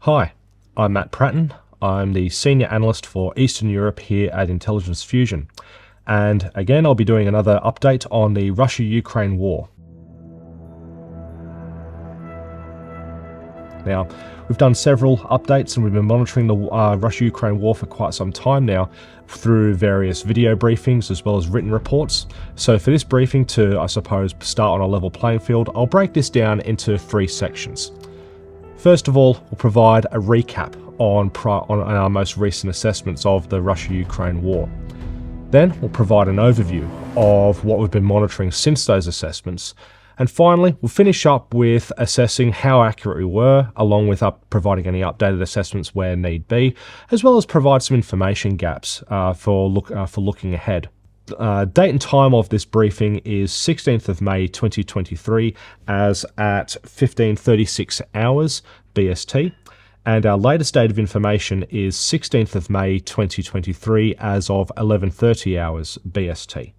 Hi, I'm Matt Pratton. I'm the Senior Analyst for Eastern Europe here at Intelligence Fusion. And again, I'll be doing another update on the Russia-Ukraine war. Now, we've done several updates and we've been monitoring the Russia-Ukraine war for quite some time now through various video briefings as well as written reports. So for this briefing to, I suppose, start on a level playing field, I'll break this down into three sections. First of all, we'll provide a recap on our most recent assessments of the Russia-Ukraine war. Then we'll provide an overview of what we've been monitoring since those assessments. And finally, we'll finish up with assessing how accurate we were, along with providing any updated assessments where need be, as well as provide some information gaps for looking ahead. Date and time of this briefing is 16th of May 2023 as at 15:36 hours BST, and our latest date of information is 16th of May 2023 as of 11:30 hours BST.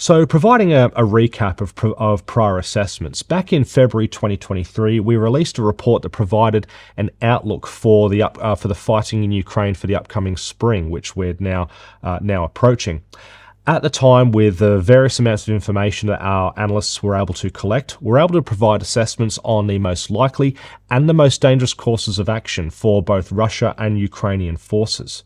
So providing a recap of prior assessments, back in February 2023, we released a report that provided an outlook for the fighting in Ukraine for the upcoming spring, which we're now approaching. At the time, with the various amounts of information that our analysts were able to collect, we're able to provide assessments on the most likely and the most dangerous courses of action for both Russia and Ukrainian forces.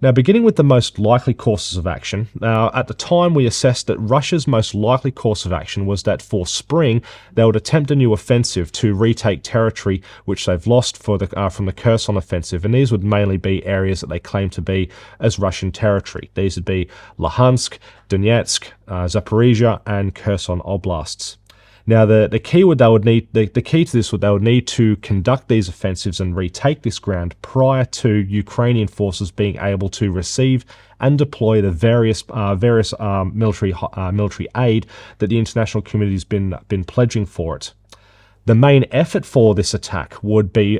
Now, beginning with the most likely courses of action, at the time we assessed that Russia's most likely course of action was that for spring they would attempt a new offensive to retake territory which they've lost from the Kherson offensive, and these would mainly be areas that they claim to be as Russian territory. These would be Luhansk, Donetsk, Zaporizhia, and Kherson oblasts. Now, the key to this would they would need to conduct these offensives and retake this ground prior to Ukrainian forces being able to receive and deploy the various military aid that the international community has been pledging for it. The main effort for this attack would be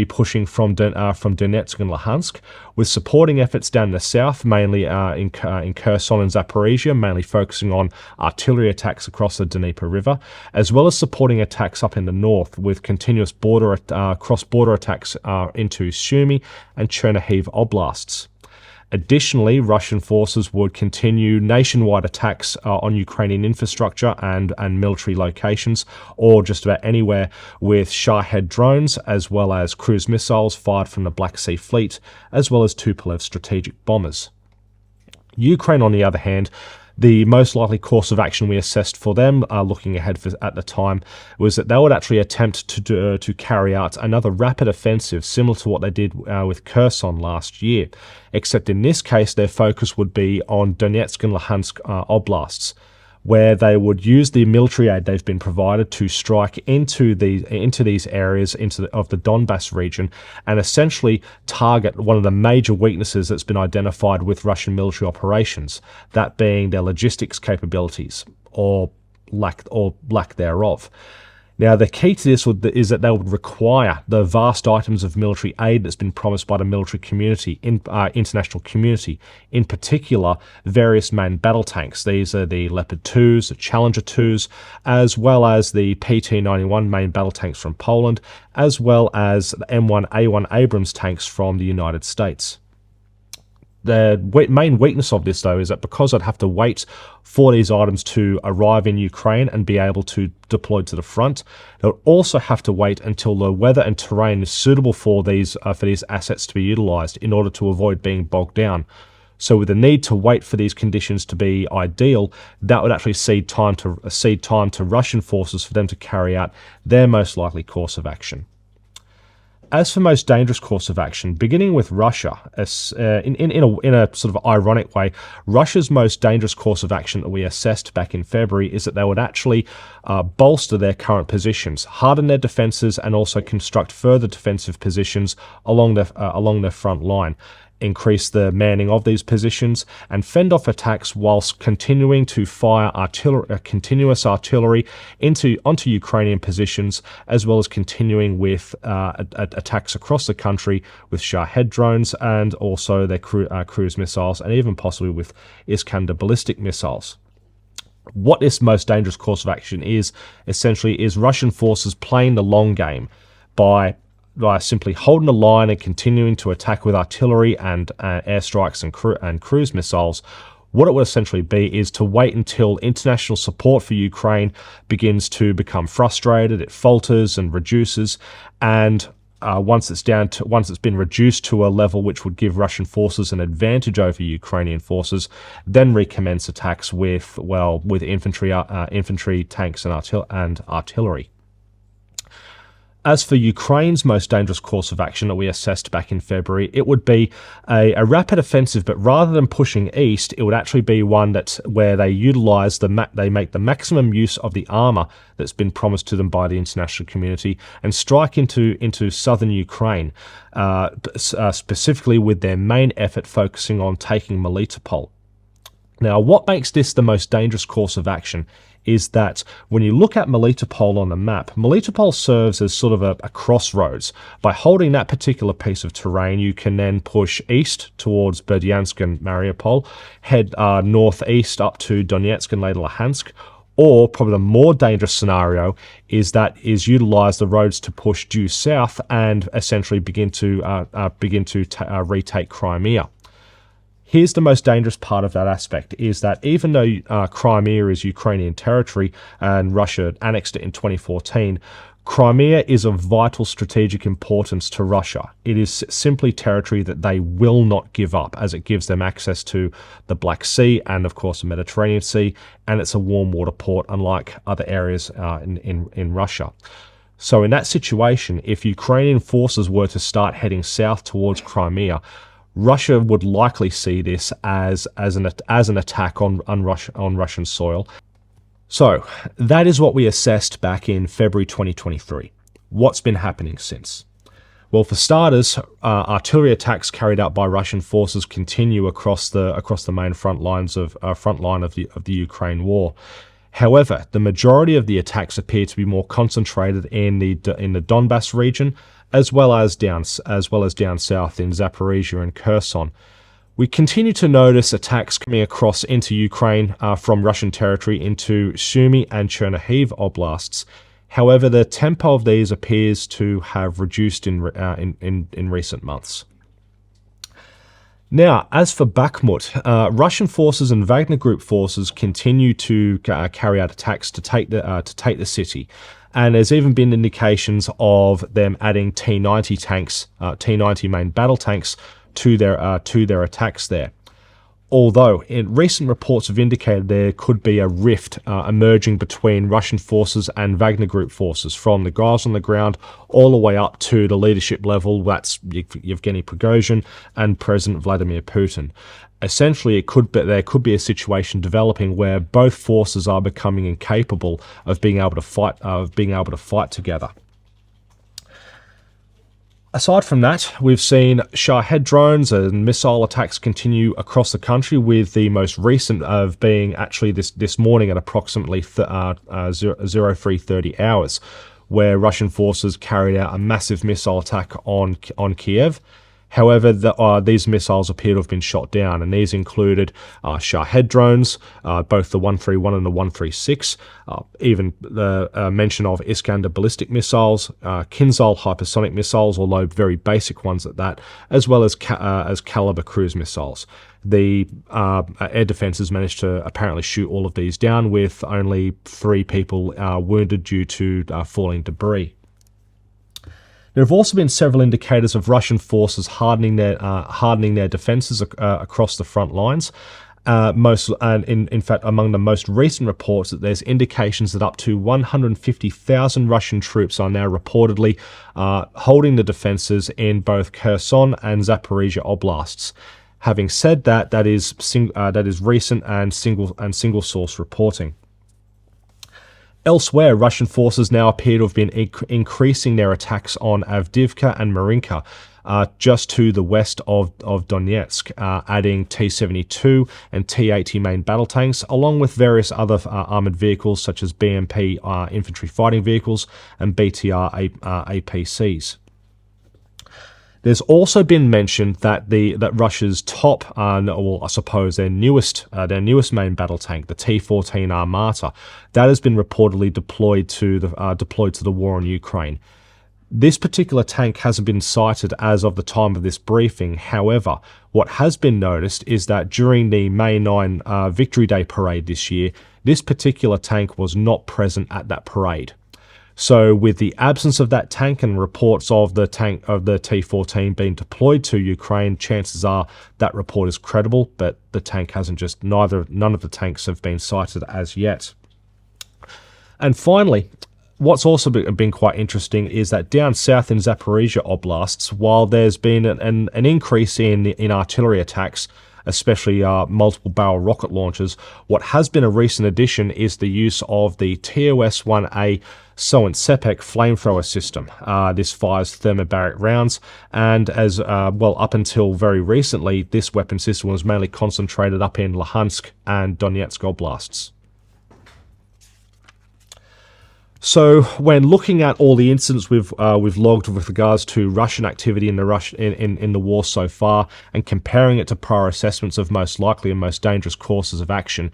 pushing from Donetsk and Luhansk, with supporting efforts down the south, mainly in Kherson and Zaporizhia, mainly focusing on artillery attacks across the Dnieper River, as well as supporting attacks up in the north with continuous cross-border attacks into Sumy and Chernihiv oblasts. Additionally, Russian forces would continue nationwide attacks on Ukrainian infrastructure and military locations, or just about anywhere, with Shahed drones, as well as cruise missiles fired from the Black Sea Fleet, as well as Tupolev strategic bombers. Ukraine, on the other hand, the most likely course of action we assessed for them, looking ahead at the time, was that they would actually attempt to carry out another rapid offensive similar to what they did with Kherson last year, except in this case their focus would be on Donetsk and Luhansk oblasts, where they would use the military aid they've been provided to strike into these areas of the Donbas region and essentially target one of the major weaknesses that's been identified with Russian military operations, that being their logistics capabilities or lack thereof. Now, the key to this is that they would require the vast items of military aid that's been promised by the military community, international community, in particular, various main battle tanks. These are the Leopard 2s, the Challenger 2s, as well as the PT-91 main battle tanks from Poland, as well as the M1A1 Abrams tanks from the United States. The main weakness of this, though, is that because I'd have to wait for these items to arrive in Ukraine and be able to deploy to the front, they'll also have to wait until the weather and terrain is suitable for these assets to be utilized in order to avoid being bogged down. So with the need to wait for these conditions to be ideal, that would actually cede time to Russian forces for them to carry out their most likely course of action. As for most dangerous course of action, beginning with Russia, in a sort of ironic way, Russia's most dangerous course of action that we assessed back in February is that they would actually bolster their current positions, harden their defences, and also construct further defensive positions along their front line, increase the manning of these positions, and fend off attacks whilst continuing to fire continuous artillery onto Ukrainian positions, as well as continuing with attacks across the country with Shahed drones and also their cruise missiles, and even possibly with Iskander ballistic missiles. What this most dangerous course of action is, essentially, is Russian forces playing the long game by simply holding the line and continuing to attack with artillery and airstrikes and cruise missiles, what it would essentially be is to wait until international support for Ukraine begins to become frustrated, it falters and reduces, and once it's been reduced to a level which would give Russian forces an advantage over Ukrainian forces, then recommence attacks with infantry, tanks, and artillery. As for Ukraine's most dangerous course of action that we assessed back in February, it would be a rapid offensive, but rather than pushing east, it would actually be one where they utilize they make the maximum use of the armor that's been promised to them by the international community and strike into southern Ukraine, specifically with their main effort focusing on taking Melitopol. Now, what makes this the most dangerous course of action is that when you look at Melitopol on the map, Melitopol serves as sort of a crossroads. By holding that particular piece of terrain, you can then push east towards Berdyansk and Mariupol, head northeast up to Donetsk and later Luhansk, or probably the more dangerous scenario is utilize the roads to push due south and essentially begin to retake Crimea. Here's the most dangerous part of that aspect, is that even though Crimea is Ukrainian territory and Russia annexed it in 2014, Crimea is of vital strategic importance to Russia. It is simply territory that they will not give up, as it gives them access to the Black Sea and, of course, the Mediterranean Sea, and it's a warm water port, unlike other areas in Russia. So in that situation, if Ukrainian forces were to start heading south towards Crimea, Russia would likely see this as an attack on Russian soil. So that is what we assessed back in February 2023. What's been happening since? Well, for starters, artillery attacks carried out by Russian forces continue across the main front line of the Ukraine war. However, the majority of the attacks appear to be more concentrated in the Donbas region, as well as down south in Zaporizhia and Kherson. We continue to notice attacks coming across into Ukraine from Russian territory into Sumy and Chernihiv oblasts. However, the tempo of these appears to have reduced in recent months. Now, as for Bakhmut, Russian forces and Wagner Group forces continue to carry out attacks to take the city. And there's even been indications of them adding T-90 tanks, T-90 main battle tanks, to their attacks there. Although recent reports have indicated there could be a rift emerging between Russian forces and Wagner Group forces, from the guys on the ground all the way up to the leadership level. That's Yevgeny Prigozhin and President Vladimir Putin. Essentially, there could be a situation developing where both forces are becoming incapable of being able to fight together. Aside from that, we've seen Shahed drones and missile attacks continue across the country, with the most recent of being actually this morning at approximately 0330 hours, where Russian forces carried out a massive missile attack on Kiev. However, these missiles appear to have been shot down, and these included Shahed drones, both the 131 and the 136, even the mention of Iskander ballistic missiles, Kinzhal hypersonic missiles, although very basic ones at that, as well as Caliber cruise missiles. The air defences managed to apparently shoot all of these down, with only 3 people wounded due to falling debris. There have also been several indicators of Russian forces hardening their defences across the front lines. In fact, among the most recent reports, that there's indications that up to 150,000 Russian troops are now reportedly holding the defences in both Kherson and Zaporizhia oblasts. Having said that, that is recent and single source reporting. Elsewhere, Russian forces now appear to have been increasing their attacks on Avdiivka and Marinka, just to the west of Donetsk, adding T-72 and T-80 main battle tanks, along with various other armoured vehicles such as BMP infantry fighting vehicles and BTR APCs. There's also been mentioned that Russia's top, I suppose their newest main battle tank, the T-14 Armata, that has been reportedly deployed to the war in Ukraine. This particular tank hasn't been sighted as of the time of this briefing. However, what has been noticed is that during the May 9 Victory Day parade this year, this particular tank was not present at that parade. So with the absence of that tank and reports of the tank of the T-14 being deployed to Ukraine, chances are that report is credible, but the tank hasn't none of the tanks have been sighted as yet. And finally, what's also been quite interesting is that down south in Zaporizhia Oblasts, while there's been an increase in artillery attacks, especially multiple barrel rocket launchers, what has been a recent addition is the use of the TOS-1A Soen-Sepek flamethrower system. This fires thermobaric rounds, and as well, up until very recently, this weapon system was mainly concentrated up in Luhansk and Donetsk Oblasts. So, when looking at all the incidents we've logged with regards to Russian activity in the war so far, and comparing it to prior assessments of most likely and most dangerous courses of action,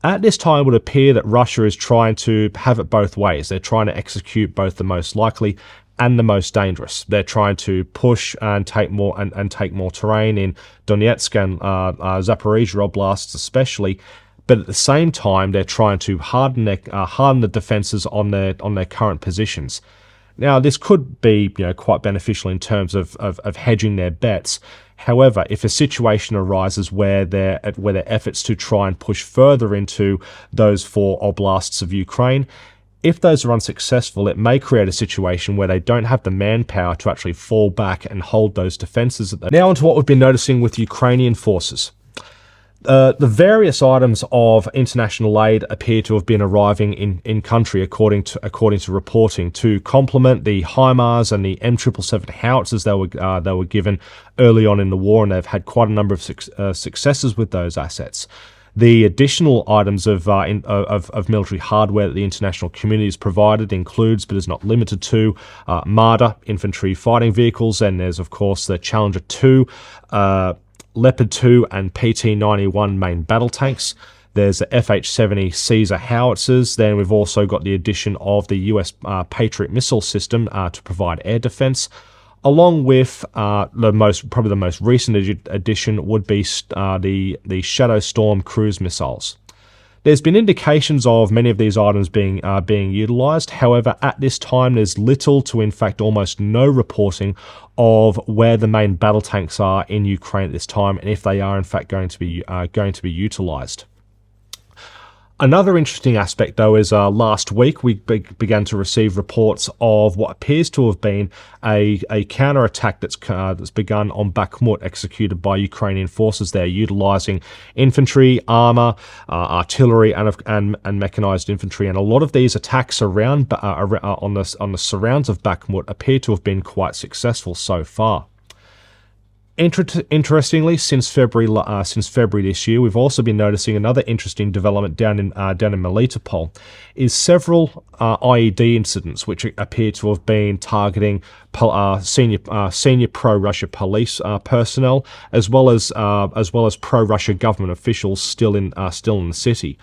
at this time it would appear that Russia is trying to have it both ways. They're trying to execute both the most likely and the most dangerous. They're trying to push and take more take more terrain in Donetsk and Zaporizhia Oblasts especially. But at the same time, they're trying to harden the defenses on their current positions. Now, this could be quite beneficial in terms of hedging their bets. However, if a situation arises where their efforts to try and push further into those 4 oblasts of Ukraine, if those are unsuccessful, it may create a situation where they don't have the manpower to actually fall back and hold those defenses. Now, onto what we've been noticing with Ukrainian forces. The various items of international aid appear to have been arriving in country, according to reporting, to complement the HIMARS and the M777 howitzers they were given early on in the war, and they've had quite a number of successes with those assets. The additional items of military hardware that the international community has provided includes, but is not limited to, Marder infantry fighting vehicles, and there's of course the Challenger 2. Leopard 2 and PT-91 main battle tanks. There's the FH-70 Caesar howitzers. Then we've also got the addition of the US Patriot missile system to provide air defense, along with probably the most recent addition would be the Shadow Storm cruise missiles. There's been indications of many of these items being utilised. However, at this time, there's little to, in fact, almost no reporting of where the main battle tanks are in Ukraine at this time, and if they are, in fact, going to be utilised. Another interesting aspect, though, is last week we began to receive reports of what appears to have been a counterattack that's begun on Bakhmut, executed by Ukrainian forces there, utilising infantry, armour, artillery, and mechanized infantry. And a lot of these attacks around on the surrounds of Bakhmut appear to have been quite successful so far. Interestingly, since February this year, we've also been noticing another interesting development down in Melitopol, is several IED incidents which appear to have been targeting senior pro-Russia police personnel, as well as pro-Russia government officials still in the city.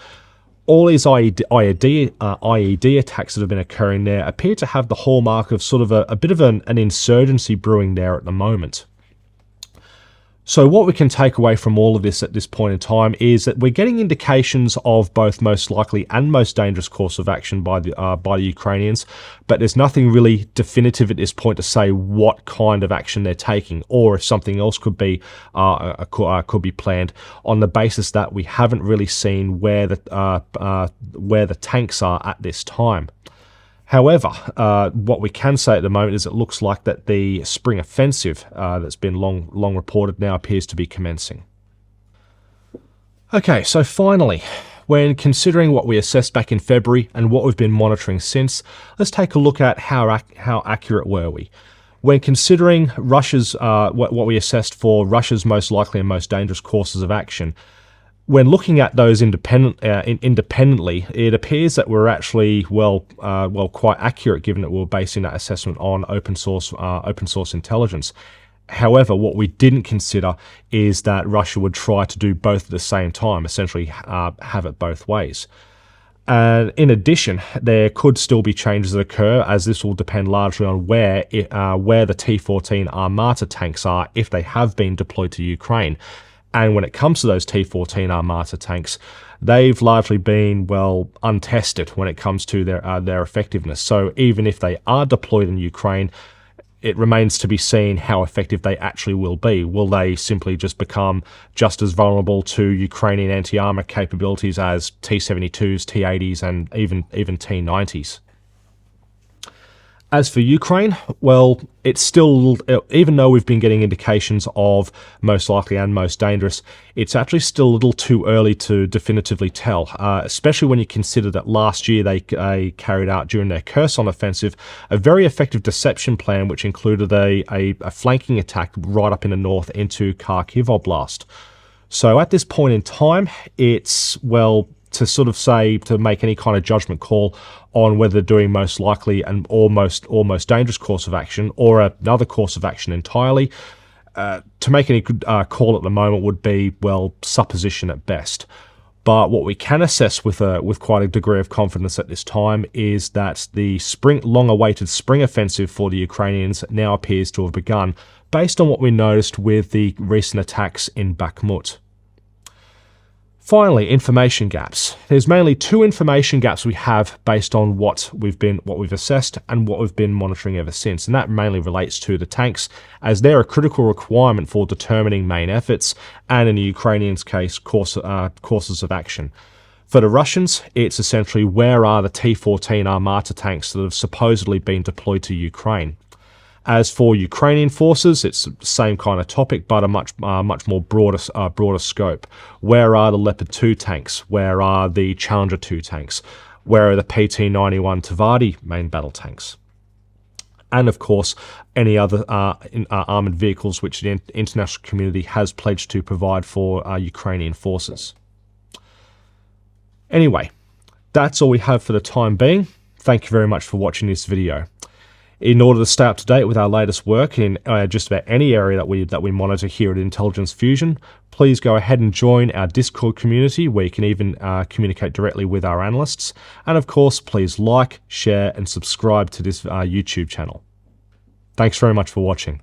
All these IED attacks that have been occurring there appear to have the hallmark of sort of a bit of an insurgency brewing there at the moment. So what we can take away from all of this at this point in time is that we're getting indications of both most likely and most dangerous course of action by the Ukrainians, but there's nothing really definitive at this point to say what kind of action they're taking, or if something else could be planned, on the basis that we haven't really seen where the tanks are at this time. However, what we can say at the moment is it looks like that the spring offensive that's been long reported now appears to be commencing. Okay, so finally, when considering what we assessed back in February and what we've been monitoring since, let's take a look at how accurate were we. When considering Russia's what we assessed for Russia's most likely and most dangerous courses of action, when looking at those independently, it appears that we're actually quite accurate, given that we're basing that assessment on open source intelligence. However, what we didn't consider is that Russia would try to do both at the same time, essentially have it both ways. And in addition, there could still be changes that occur, as this will depend largely on where the T-14 Armata tanks are, if they have been deployed to Ukraine. And when it comes to those T-14 Armata tanks, they've largely been, well, untested when it comes to their effectiveness. So even if they are deployed in Ukraine, it remains to be seen how effective they actually will be. Will they simply just become just as vulnerable to Ukrainian anti-armor capabilities as T-72s, T-80s, and even T-90s? As for Ukraine, well, it's still, even though we've been getting indications of most likely and most dangerous, it's actually still a little too early to definitively tell, especially when you consider that last year they carried out, during their Kherson offensive, a very effective deception plan which included a flanking attack right up in the north into Kharkiv Oblast. So at this point in time, it's, well, to sort of say, to make any kind of judgment call on whether they're doing most likely and almost dangerous course of action or another course of action entirely, to make any call at the moment would be, well, supposition at best. But what we can assess with quite a degree of confidence at this time is that the long-awaited spring offensive for the Ukrainians now appears to have begun, based on what we noticed with the recent attacks in Bakhmut. Finally, information gaps. There's mainly two information gaps we have based on what we've assessed and what we've been monitoring ever since, and that mainly relates to the tanks, as they're a critical requirement for determining main efforts, and in the Ukrainians' case, courses of action. For the Russians, it's essentially where are the T-14 Armata tanks that have supposedly been deployed to Ukraine. As for Ukrainian forces, it's the same kind of topic, but a much more broader scope. Where are the Leopard 2 tanks? Where are the Challenger 2 tanks? Where are the PT-91 Tavadi main battle tanks? And of course, any other armoured vehicles which the international community has pledged to provide for Ukrainian forces. Anyway, that's all we have for the time being. Thank you very much for watching this video. In order to stay up to date with our latest work in just about any area that we monitor here at Intelligence Fusion, please go ahead and join our Discord community, where you can even communicate directly with our analysts. And of course, please like, share, and subscribe to this YouTube channel. Thanks very much for watching.